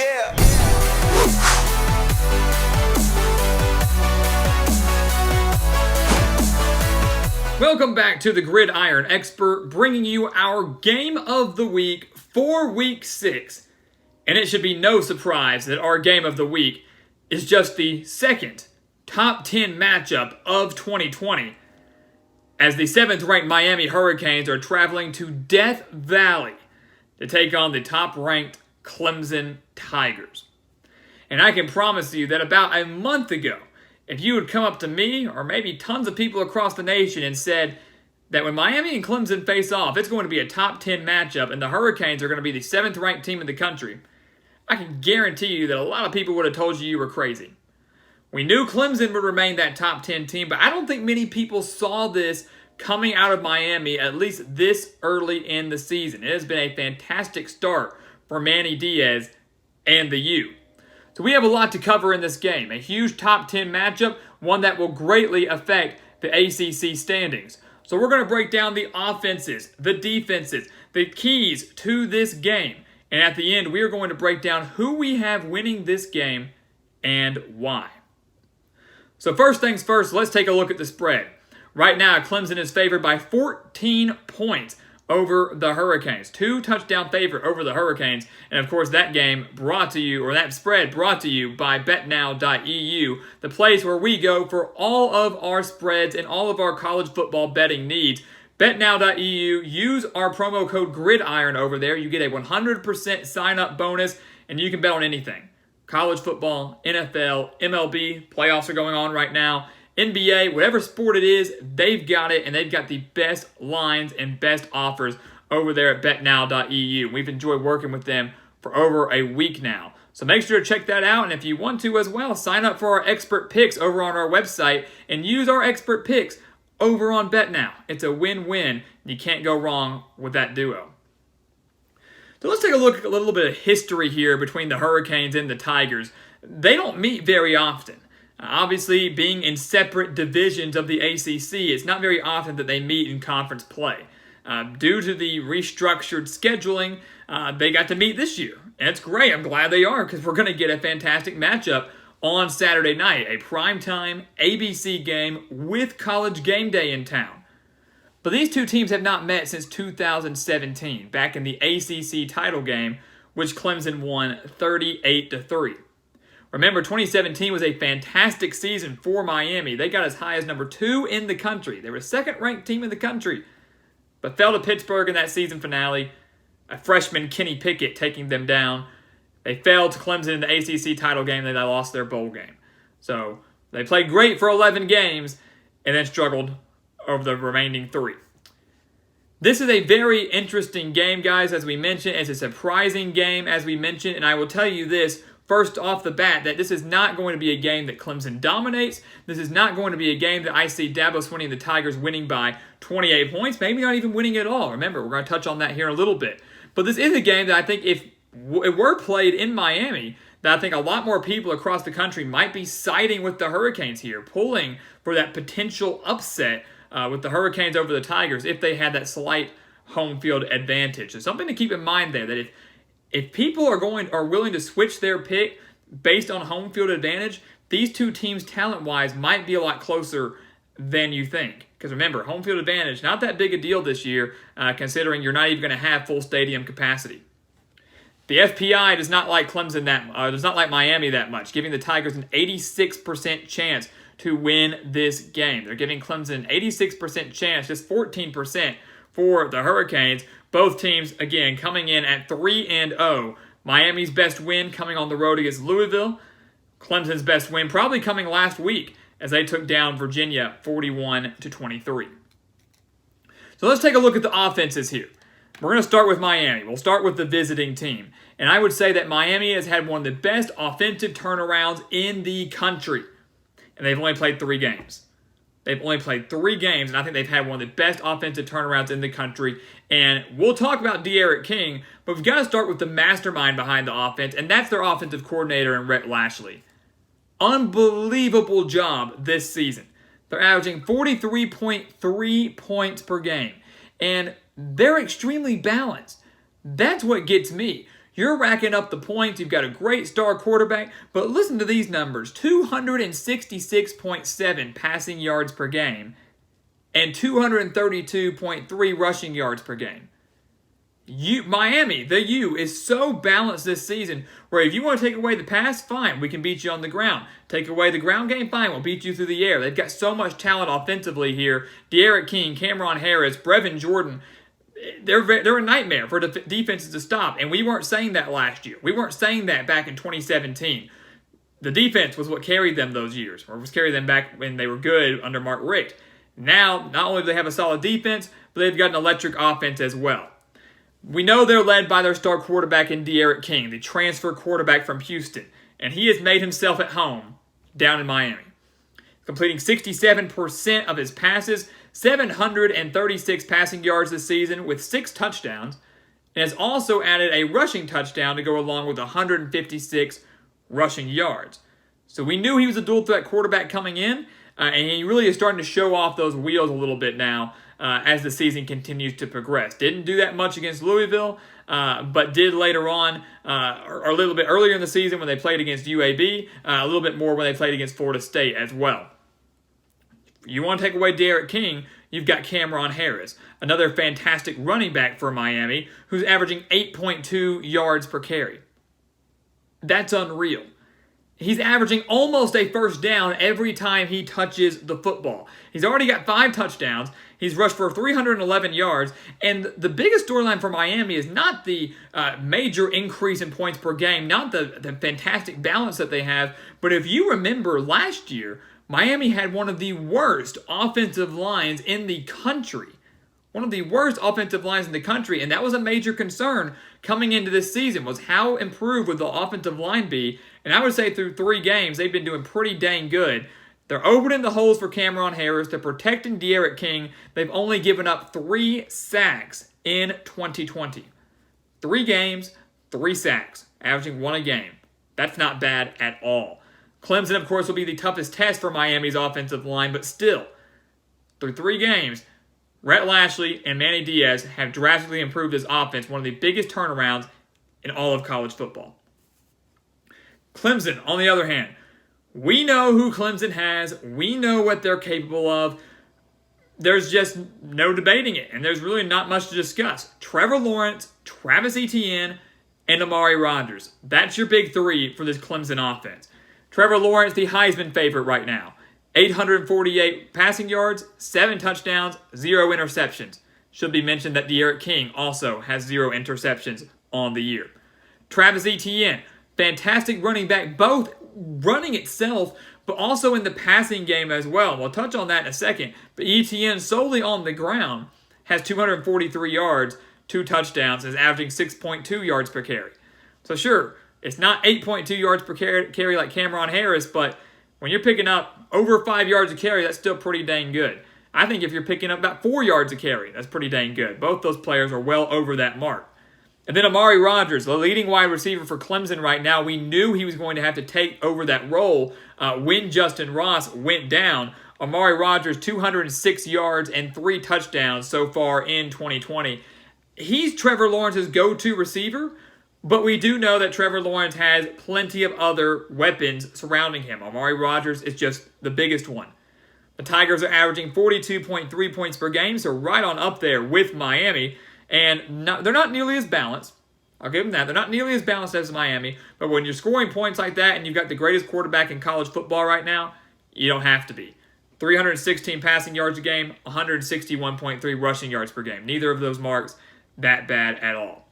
Yeah. Welcome back to the Gridiron Expert, bringing you our game of the week for week 6. And it should be no surprise that our game of the week is just the second top 10 matchup of 2020, as the 7th-ranked Miami Hurricanes are traveling to Death Valley to take on the top-ranked Clemson Tigers. And I can promise you that about a month ago, if you had come up to me, or maybe tons of people across the nation, and said that when Miami and Clemson face off, it's going to be a top 10 matchup, and the Hurricanes are going to be the 7th-ranked team in the country, I can guarantee you that a lot of people would have told you were crazy. We knew Clemson would remain that top 10 team, but I don't think many people saw this coming out of Miami, at least this early in the season. It has been a fantastic start for Manny Diaz and the U. So we have a lot to cover in this game. A huge top 10 matchup, one that will greatly affect the ACC standings. So we're going to break down the offenses, the defenses, the keys to this game. And at the end, we are going to break down who we have winning this game and why. So first things first, let's take a look at the spread. Right now, Clemson is favored by 14 points over the Hurricanes. 2-touchdown favorite over the Hurricanes. And of course, that game brought to you, or that spread brought to you by BETNOW.EU, the place where we go for all of our spreads and all of our college football betting needs. BETNOW.EU, use our promo code GRIDIRON over there. You get a 100% sign-up bonus, and you can bet on anything. College football, NFL, MLB, playoffs are going on right now. NBA, whatever sport it is, they've got it, and they've got the best lines and best offers over there at BETNOW.EU. We've enjoyed working with them for over a week now. So make sure to check that out, and if you want to as well, sign up for our expert picks over on our website and use our expert picks over on BetNow. It's a win-win. You can't go wrong with that duo. So let's take a look at a little bit of history here between the Hurricanes and the Tigers. They don't meet very often. Obviously, being in separate divisions of the ACC, it's not very often that they meet in conference play. Due to the restructured scheduling, they got to meet this year. And it's great. I'm glad they are, because we're going to get a fantastic matchup on Saturday night. A primetime ABC game with College Game Day in town. But these two teams have not met since 2017, back in the ACC title game, which Clemson won 38-3. Remember, 2017 was a fantastic season for Miami. They got as high as number 2 in the country. They were a 2nd-ranked team in the country, but fell to Pittsburgh in that season finale. A freshman, Kenny Pickett, taking them down. They fell to Clemson in the ACC title game, and they lost their bowl game. So they played great for 11 games, and then struggled over the remaining 3. This is a very interesting game, guys, as we mentioned. It's a surprising game, as we mentioned, and I will tell you this, first off the bat, that this is not going to be a game that Clemson dominates. This is not going to be a game that I see Dabo Swinney and the Tigers winning by 28 points, maybe not even winning at all. Remember, we're going to touch on that here in a little bit. But this is a game that I think if it were played in Miami, that I think a lot more people across the country might be siding with the Hurricanes here, pulling for that potential upset with the Hurricanes over the Tigers if they had that slight home field advantage. So something to keep in mind there, that if people are willing to switch their pick based on home field advantage, these two teams talent-wise might be a lot closer than you think. Because remember, home field advantage, not that big a deal this year, considering you're not even going to have full stadium capacity. The FPI does not like does not like Miami that much, giving the Tigers an 86% chance to win this game. They're giving Clemson an 86% chance, just 14% for the Hurricanes. Both teams, again, coming in at 3-0. Miami's best win coming on the road against Louisville. Clemson's best win probably coming last week as they took down Virginia 41-23. So let's take a look at the offenses here. We're going to start with Miami. We'll start with the visiting team. And I would say that Miami has had one of the best offensive turnarounds in the country. And they've only played 3 games. They've only played 3 games, and I think they've had one of the best offensive turnarounds in the country. And we'll talk about D'Eriq King, but we've got to start with the mastermind behind the offense, and that's their offensive coordinator in Rhett Lashley. Unbelievable job this season. They're averaging 43.3 points per game, and they're extremely balanced. That's what gets me. You're racking up the points. You've got a great star quarterback. But listen to these numbers. 266.7 passing yards per game and 232.3 rushing yards per game. Miami, the U, is so balanced this season where if you want to take away the pass, fine, we can beat you on the ground. Take away the ground game, fine, we'll beat you through the air. They've got so much talent offensively here. D'Eriq King, CAMRON Harris, Brevin Jordan, they're a nightmare for defenses to stop. And we weren't saying that last year. We weren't saying that back in 2017. The defense was what carried them those years, or was carried them back when they were good under Mark Richt. Now, not only do they have a solid defense, but they've got an electric offense as well. We know they're led by their star quarterback in D'Eriq King, the transfer quarterback from Houston, and he has made himself at home down in Miami. Completing 67% of his passes, 736 passing yards this season with 6 touchdowns, and has also added a rushing touchdown to go along with 156 rushing yards. So we knew he was a dual threat quarterback coming in, and he really is starting to show off those wheels a little bit now as the season continues to progress. Didn't do that much against Louisville, but did later on, or a little bit earlier in the season when they played against UAB, a little bit more when they played against Florida State as well. If you want to take away D'Eriq King, you've got CAMRON Harris, another fantastic running back for Miami, who's averaging 8.2 yards per carry. That's unreal. He's averaging almost a first down every time he touches the football. He's already got 5 touchdowns. He's rushed for 311 yards. And the biggest storyline for Miami is not the major increase in points per game, not the fantastic balance that they have. But if you remember last year, Miami had one of the worst offensive lines in the country. One of the worst offensive lines in the country, and that was a major concern coming into this season, was how improved would the offensive line be. And I would say through 3 games, they've been doing pretty dang good. They're opening the holes for CAMRON Harris. They're protecting D'Eriq King. They've only given up 3 sacks in 2020. 3 games, 3 sacks, averaging 1 a game. That's not bad at all. Clemson, of course, will be the toughest test for Miami's offensive line, but still, through 3 games, Rhett Lashley and Manny Diaz have drastically improved his offense, one of the biggest turnarounds in all of college football. Clemson, on the other hand, we know who Clemson has. We know what they're capable of. There's just no debating it, and there's really not much to discuss. Trevor Lawrence, Travis Etienne, and Amari Rodgers. That's your big 3 for this Clemson offense. Trevor Lawrence, the Heisman favorite right now. 848 passing yards, 7 touchdowns, 0 interceptions. Should be mentioned that D'Eriq King also has 0 interceptions on the year. Travis Etienne, fantastic running back, both running itself, but also in the passing game as well. We'll touch on that in a second. But Etienne, solely on the ground, has 243 yards, 2 touchdowns, is averaging 6.2 yards per carry. So sure, it's not 8.2 yards per carry like CAMRON Harris, but when you're picking up over 5 yards a carry, that's still pretty dang good. I think if you're picking up about 4 yards a carry, that's pretty dang good. Both those players are well over that mark. And then Amari Rodgers, the leading wide receiver for Clemson right now, we knew he was going to have to take over that role when Justin Ross went down. Amari Rodgers, 206 yards and 3 touchdowns so far in 2020. He's Trevor Lawrence's go-to receiver, but we do know that Trevor Lawrence has plenty of other weapons surrounding him. Amari Rodgers is just the biggest one. The Tigers are averaging 42.3 points per game, so right on up there with Miami. And they're not nearly as balanced. I'll give them that. They're not nearly as balanced as Miami. But when you're scoring points like that and you've got the greatest quarterback in college football right now, you don't have to be. 316 passing yards a game, 161.3 rushing yards per game. Neither of those marks that bad at all.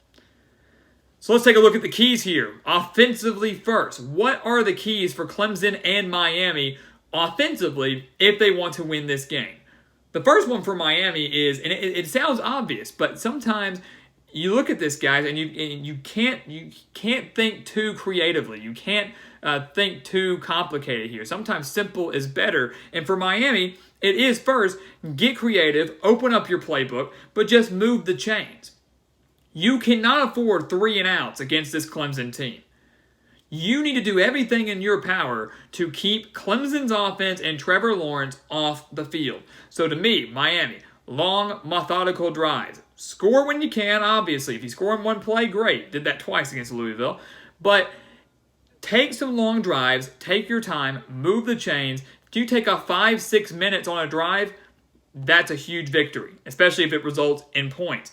So let's take a look at the keys here. Offensively first. What are the keys for Clemson and Miami offensively if they want to win this game? The first one for Miami is, and it sounds obvious, but sometimes you look at this, guys, and you can't think too creatively. You can't think too complicated here. Sometimes simple is better. And for Miami, it is first, get creative, open up your playbook, but just move the chains. You cannot afford 3 and outs against this Clemson team. You need to do everything in your power to keep Clemson's offense and Trevor Lawrence off the field. So to me, Miami, long, methodical drives. Score when you can, obviously. If you score in one play, great. Did that twice against Louisville. But take some long drives, take your time, move the chains. If you take a 5-6 minutes on a drive, that's a huge victory, especially if it results in points.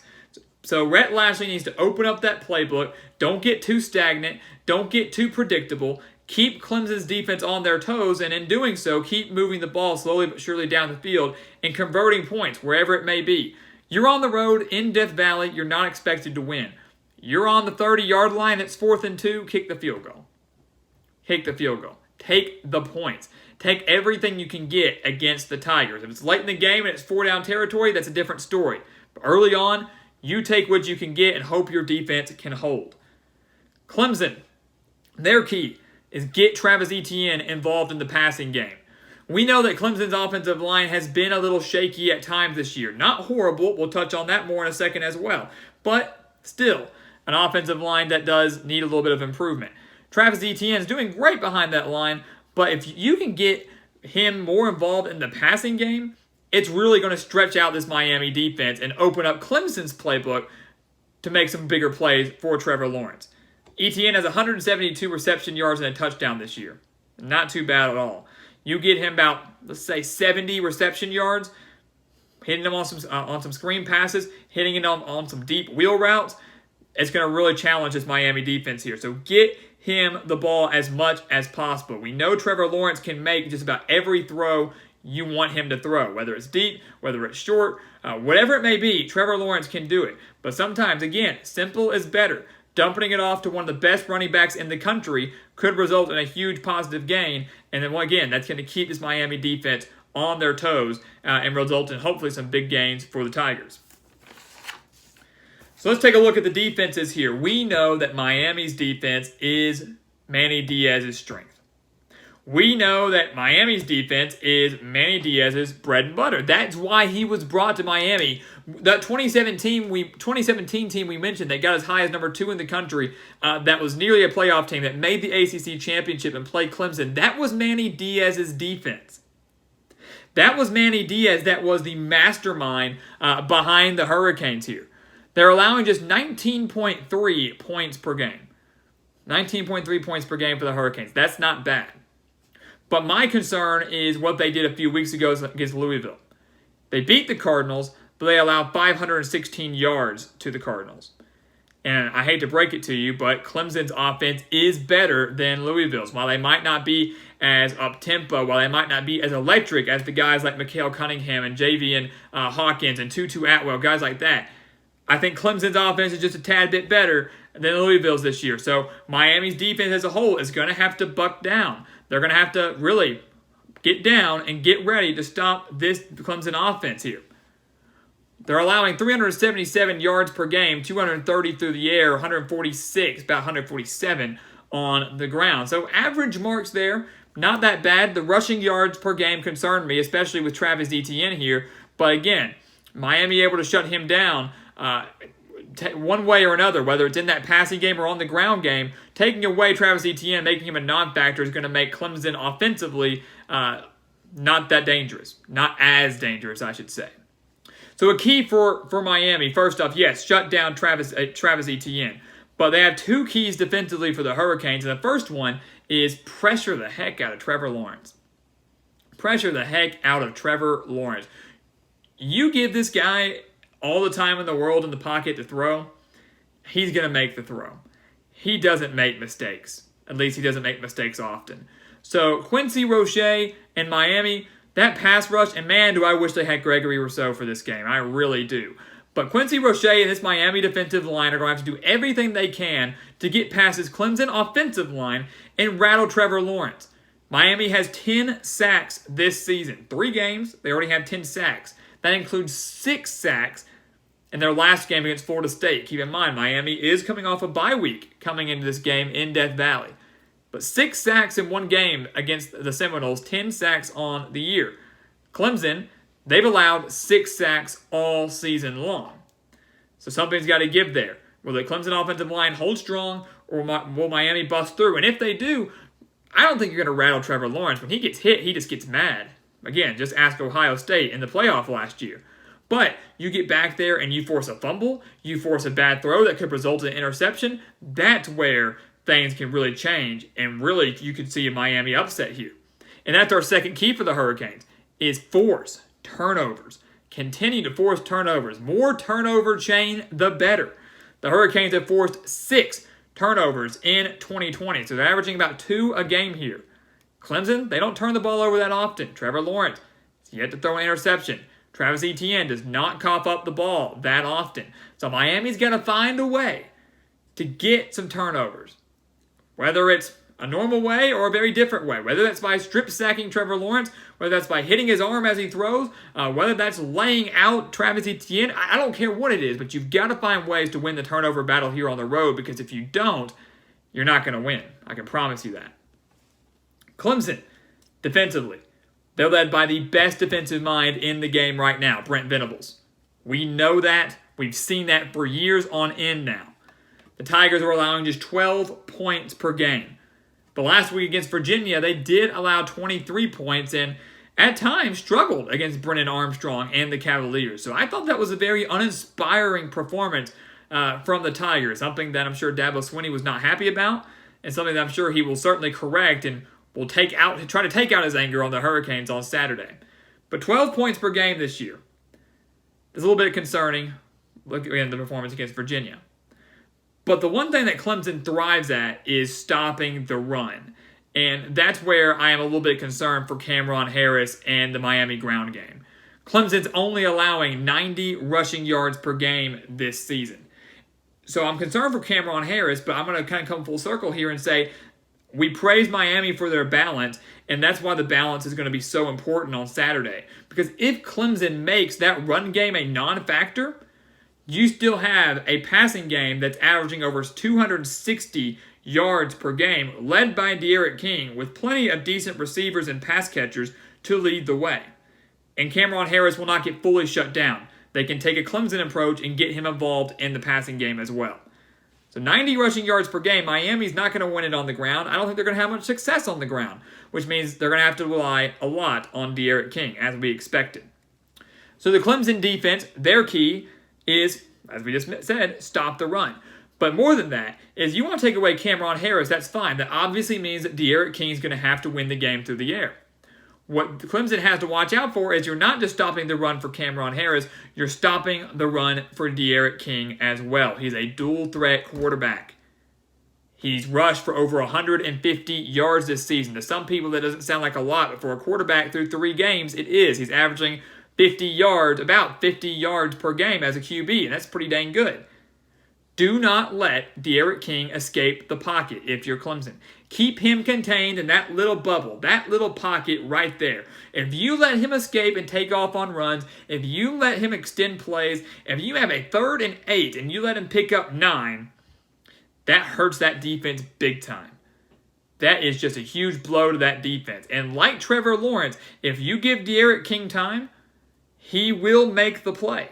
So Rhett Lashlee needs to open up that playbook. Don't get too stagnant. Don't get too predictable. Keep Clemson's defense on their toes, and in doing so, keep moving the ball slowly but surely down the field and converting points wherever it may be. You're on the road in Death Valley. You're not expected to win. You're on the 30-yard line. It's 4th and 2. Kick the field goal. Kick the field goal. Take the points. Take everything you can get against the Tigers. If it's late in the game and it's 4-down territory, that's a different story. But early on, you take what you can get and hope your defense can hold. Clemson, their key is get Travis Etienne involved in the passing game. We know that Clemson's offensive line has been a little shaky at times this year. Not horrible. We'll touch on that more in a second as well. But still, an offensive line that does need a little bit of improvement. Travis Etienne is doing great behind that line, but if you can get him more involved in the passing game, it's really going to stretch out this Miami defense and open up Clemson's playbook to make some bigger plays for Trevor Lawrence. ETN has 172 reception yards and a touchdown this year. Not too bad at all. You get him about, let's say, 70 reception yards, hitting him on some screen passes, hitting him on some deep wheel routes. It's going to really challenge this Miami defense here. So get him the ball as much as possible. We know Trevor Lawrence can make just about every throw you want him to throw, whether it's deep, whether it's short, whatever it may be, Trevor Lawrence can do it. But sometimes, again, simple is better. Dumping it off to one of the best running backs in the country could result in a huge positive gain. And then, well, again, that's going to keep this Miami defense on their toes and result in hopefully some big gains for the Tigers. So let's take a look at the defenses here. We know that Miami's defense is Manny Diaz's strength. We know that Miami's defense is Manny Diaz's bread and butter. That's why he was brought to Miami. That 2017 team we mentioned that got as high as number 2 in the country, that was nearly a playoff team that made the ACC championship and played Clemson, that was Manny Diaz's defense. That was Manny Diaz that was the mastermind behind the Hurricanes here. They're allowing just 19.3 points per game. 19.3 points per game for the Hurricanes. That's not bad. But my concern is what they did a few weeks ago against Louisville. They beat the Cardinals, but they allowed 516 yards to the Cardinals. And I hate to break it to you, but Clemson's offense is better than Louisville's. While they might not be as up-tempo, while they might not be as electric as the guys like Mikael Cunningham and Javian Hawkins and Tutu Atwell, guys like that, I think Clemson's offense is just a tad bit better than Louisville's this year. So Miami's defense as a whole is going to have to buck down. They're going to have to really get down and get ready to stop this Clemson offense here. They're allowing 377 yards per game, 230 through the air, 146, about 147 on the ground. So average marks there, not that bad. The rushing yards per game concerned me, especially with Travis Etienne here. But again, Miami able to shut him down one way or another, whether it's in that passing game or on the ground game. Taking away Travis Etienne, making him a non-factor, is going to make Clemson offensively not that dangerous. Not as dangerous, I should say. So a key for Miami, first off, yes, shut down Travis Etienne. But they have 2 keys defensively for the Hurricanes, and the first one is pressure the heck out of Trevor Lawrence. Pressure the heck out of Trevor Lawrence. You give this guy all the time in the world in the pocket to throw, he's going to make the throw. He doesn't make mistakes. At least he doesn't make mistakes often. So Quincy Roche and Miami, that pass rush, and man, do I wish they had Gregory Rousseau for this game. I really do. But Quincy Roche and this Miami defensive line are going to have to do everything they can to get past this Clemson offensive line and rattle Trevor Lawrence. Miami has 10 sacks this season. 3 games, they already have 10 sacks. That includes 6 sacks in their last game against Florida State. Keep in mind, Miami is coming off a bye week coming into this game in Death Valley. But 6 sacks in one game against the Seminoles, 10 sacks on the year. Clemson, they've allowed 6 sacks all season long. So something's got to give there. Will the Clemson offensive line hold strong, or will Miami bust through? And if they do, I don't think you're going to rattle Trevor Lawrence. When he gets hit, he just gets mad. Again, just ask Ohio State in the playoff last year. But you get back there and you force a fumble, you force a bad throw that could result in an interception, that's where things can really change, and really you could see a Miami upset here. And that's our second key for the Hurricanes, is force turnovers. Continue to force turnovers. More turnover chain, the better. The Hurricanes have forced 6 turnovers in 2020, so they're averaging about 2 a game here. Clemson, they don't turn the ball over that often. Trevor Lawrence has yet to throw an interception. Travis Etienne does not cough up the ball that often. So Miami's got to find a way to get some turnovers. Whether it's a normal way or a very different way. Whether that's by strip sacking Trevor Lawrence, whether that's by hitting his arm as he throws, whether that's laying out Travis Etienne. I don't care what it is, but you've got to find ways to win the turnover battle here on the road, because if you don't, you're not going to win. I can promise you that. Clemson, defensively, they're led by the best defensive mind in the game right now, Brent Venables. We know that. We've seen that for years on end now. The Tigers are allowing just 12 points per game. But last week against Virginia, they did allow 23 points and at times struggled against Brennan Armstrong and the Cavaliers. So I thought that was a very uninspiring performance from the Tigers, something that I'm sure Dabo Swinney was not happy about, and something that I'm sure he will certainly correct and will try to take out his anger on the Hurricanes on Saturday. But 12 points per game this year is a little bit concerning. Look again at the performance against Virginia. But the one thing that Clemson thrives at is stopping the run. And that's where I am a little bit concerned for CAMRON Harris and the Miami ground game. Clemson's only allowing 90 rushing yards per game this season. So I'm concerned for CAMRON Harris, but I'm going to kind of come full circle here and say we praise Miami for their balance, and that's why the balance is going to be so important on Saturday. Because if Clemson makes that run game a non-factor, you still have a passing game that's averaging over 260 yards per game, led by D'Eriq King, with plenty of decent receivers and pass catchers to lead the way. And CAMRON Harris will not get fully shut down. They can take a Clemson approach and get him involved in the passing game as well. So 90 rushing yards per game, Miami's not going to win it on the ground. I don't think they're going to have much success on the ground, which means they're going to have to rely a lot on D'Eriq King, as we expected. So the Clemson defense, their key is, as we just said, stop the run. But more than that, is you want to take away CAMRON Harris, that's fine. That obviously means that D'Eriq King is going to have to win the game through the air. What Clemson has to watch out for is you're not just stopping the run for CAMRON Harris, you're stopping the run for D'Eriq King as well. He's a dual threat quarterback. He's rushed for over 150 yards this season. To some people that doesn't sound like a lot, but for a quarterback through 3 games, it is. He's averaging 50 yards, about 50 yards per game as a QB, and that's pretty dang good. Do not let D'Eriq King escape the pocket if you're Clemson. Keep him contained in that little bubble, that little pocket right there. If you let him escape and take off on runs, if you let him extend plays, if you have a 3rd and 8 and you let him pick up 9, that hurts that defense big time. That is just a huge blow to that defense. And like Trevor Lawrence, if you give D'Eriq King time, he will make the play.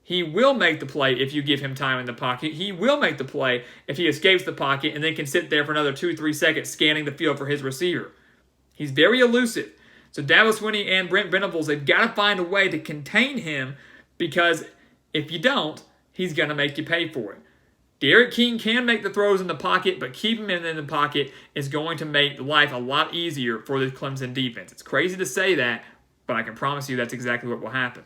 He will make the play if you give him time in the pocket. He will make the play if he escapes the pocket and then can sit there for another 2-3 seconds scanning the field for his receiver. He's very elusive. So Dabo Swinney and Brent Venables, they've got to find a way to contain him, because if you don't, he's going to make you pay for it. D'Eriq King can make the throws in the pocket, but keeping him in the pocket is going to make life a lot easier for the Clemson defense. It's crazy to say that, but I can promise you that's exactly what will happen.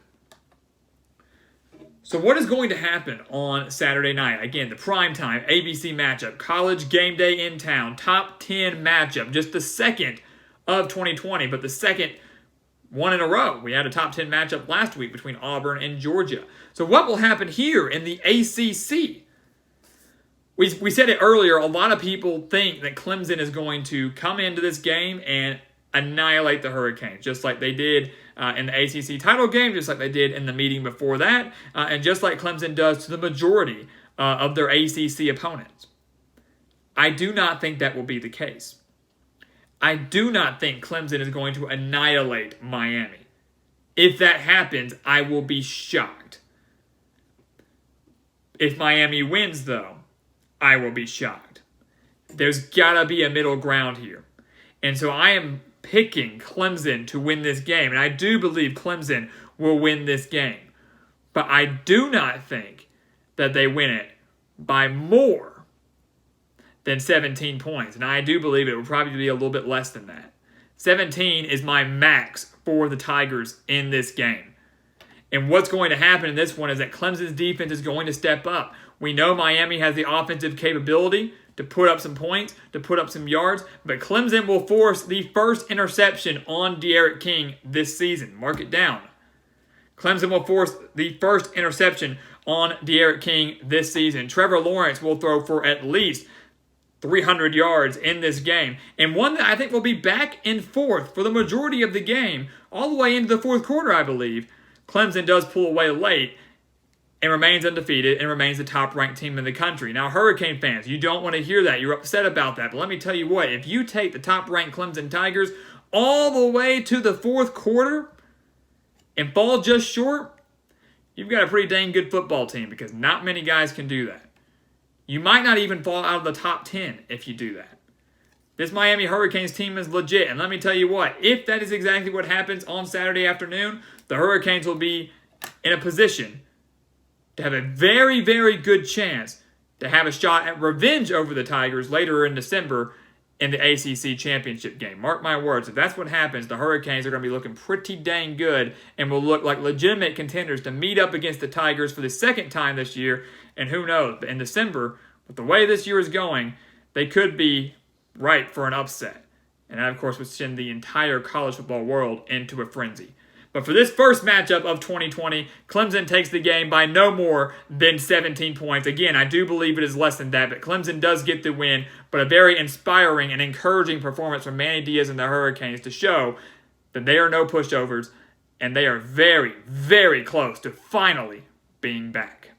So what is going to happen on Saturday night? Again, the primetime ABC matchup, college game day in town, top 10 matchup, just the second of 2020, but the second one in a row. We had a top 10 matchup last week between Auburn and Georgia. So what will happen here in the ACC? We said it earlier, a lot of people think that Clemson is going to come into this game and annihilate the Hurricanes, just like they did in the ACC title game, just like they did in the meeting before that, and just like Clemson does to the majority of their ACC opponents. I do not think that will be the case. I do not think Clemson is going to annihilate Miami. If that happens, I will be shocked. If Miami wins, though, I will be shocked. There's got to be a middle ground here. And so I am picking Clemson to win this game, and I do believe Clemson will win this game. But I do not think that they win it by more than 17 points. And I do believe it will probably be a little bit less than that. 17 is my max for the Tigers in this game. And what's going to happen in this one is that Clemson's defense is going to step up. We know Miami has the offensive capability to put up some points, to put up some yards, but Clemson will force the first interception on D'Eriq King this season. Mark it down. Clemson will force the first interception on D'Eriq King this season. Trevor Lawrence will throw for at least 300 yards in this game, and one that I think will be back and forth for the majority of the game, all the way into the fourth quarter, I believe. Clemson does pull away late and remains undefeated and remains the top-ranked team in the country. Now, Hurricane fans, you don't want to hear that. You're upset about that. But let me tell you what, if you take the top-ranked Clemson Tigers all the way to the fourth quarter and fall just short, you've got a pretty dang good football team, because not many guys can do that. You might not even fall out of the top 10 if you do that. This Miami Hurricanes team is legit. And let me tell you what, if that is exactly what happens on Saturday afternoon, the Hurricanes will be in a position to have a very, very good chance to have a shot at revenge over the Tigers later in December in the ACC championship game. Mark my words, if that's what happens, the Hurricanes are going to be looking pretty dang good and will look like legitimate contenders to meet up against the Tigers for the second time this year. And who knows, in December, with the way this year is going, they could be ripe for an upset. And that, of course, would send the entire college football world into a frenzy. But for this first matchup of 2020, Clemson takes the game by no more than 17 points. Again, I do believe it is less than that, but Clemson does get the win. But a very inspiring and encouraging performance from Manny Diaz and the Hurricanes to show that they are no pushovers, and they are very, very close to finally being back.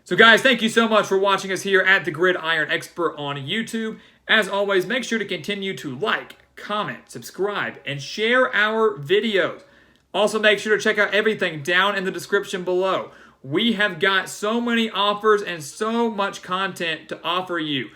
So guys, thank you so much for watching us here at the Gridiron Expert on YouTube. As always, make sure to continue to like, comment, subscribe, and share our videos. Also, make sure to check out everything down in the description below. We have got so many offers and so much content to offer you.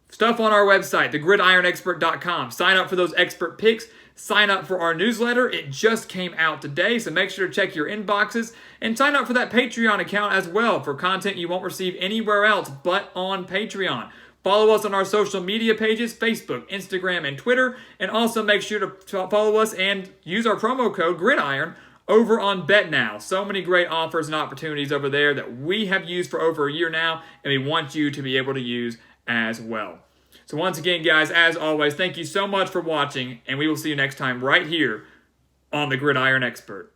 Stuff on our website, thegridironexpert.com. Sign up for those expert picks. Sign up for our newsletter. It just came out today, so make sure to check your inboxes. And sign up for that Patreon account as well for content you won't receive anywhere else but on Patreon. Follow us on our social media pages, Facebook, Instagram, and Twitter. And also make sure to follow us and use our promo code GRIDIRON over on BETNOW. So many great offers and opportunities over there that we have used for over a year now, and we want you to be able to use as well. So once again, guys, as always, thank you so much for watching, and we will see you next time right here on the Gridiron Expert.